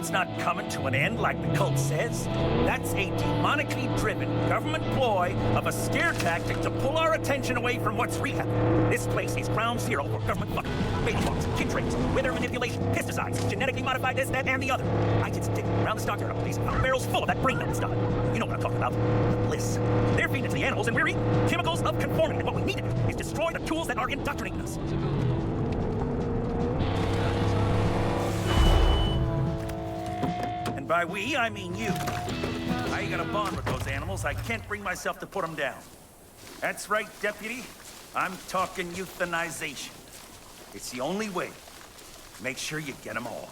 world's not coming to an end like the cult says. That's a demonically driven government ploy of a scare tactic to pull our attention away from what's real. This place is ground zero for government fucking, baby bombs, chemtrails, weather manipulation, pesticides, genetically modified this, that, and the other. I did some digging around the stockyard up these barrels full of that brain melt stuff. You know what I'm talking about. The bliss. They're feeding it to the animals and we're eating chemicals of conformity. And what we need to do is destroy the tools that are indoctrinating us. And by we, I mean you. I got a bond with those animals. I can't bring myself to put them down. That's right, Deputy. I'm talking euthanization. It's the only way. Make sure you get them all.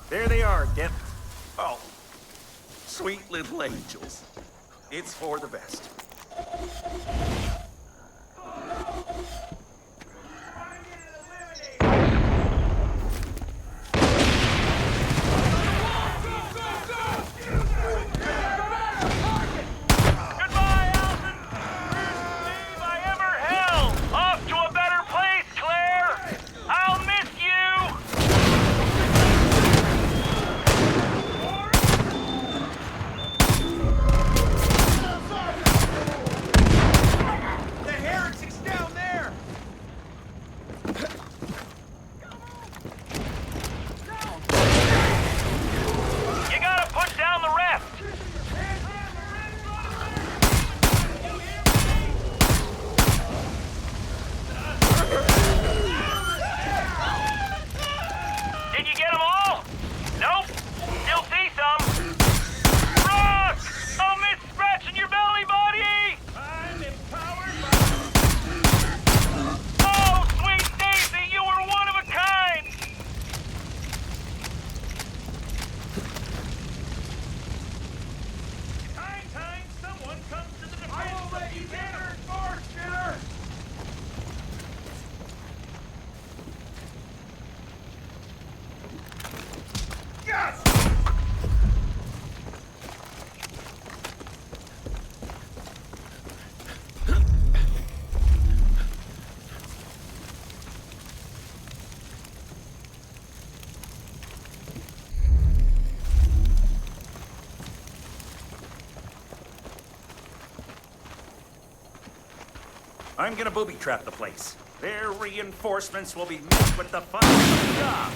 There they are, Dep. Oh, sweet little angels. It's for the best. I'm gonna booby-trap the place. Their reinforcements will be met with the fun of the job.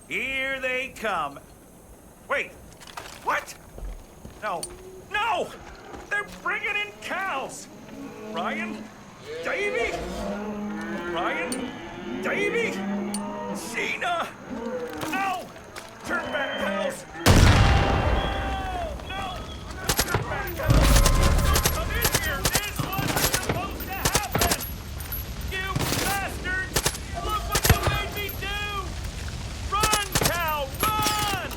Here they come. Wait, what? No, no! They're bringing in cows! Ryan? Davy? Ryan? Davy? Sheena! No! Turn back, pals! No! No! Turn back, pals! Come in here! This wasn't supposed to happen! You bastards! Look what you made me do! Run, cow, run!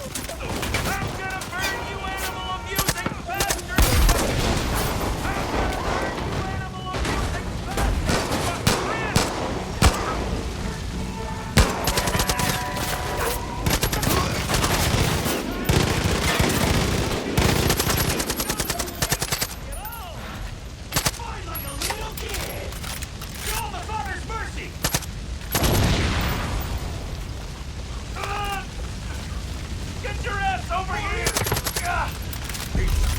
I'm gonna burn you, animal abusing bastard! I'm gonna burn you, animal abusing bastard! Fight like a little kid! Show the father's mercy! Get your ass over here!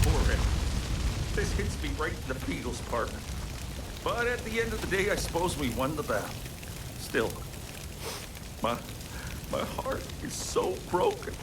Poor him. This hits me right in the Beatles, partner. But at the end of the day, I suppose we won the battle. Still, my heart is so broken.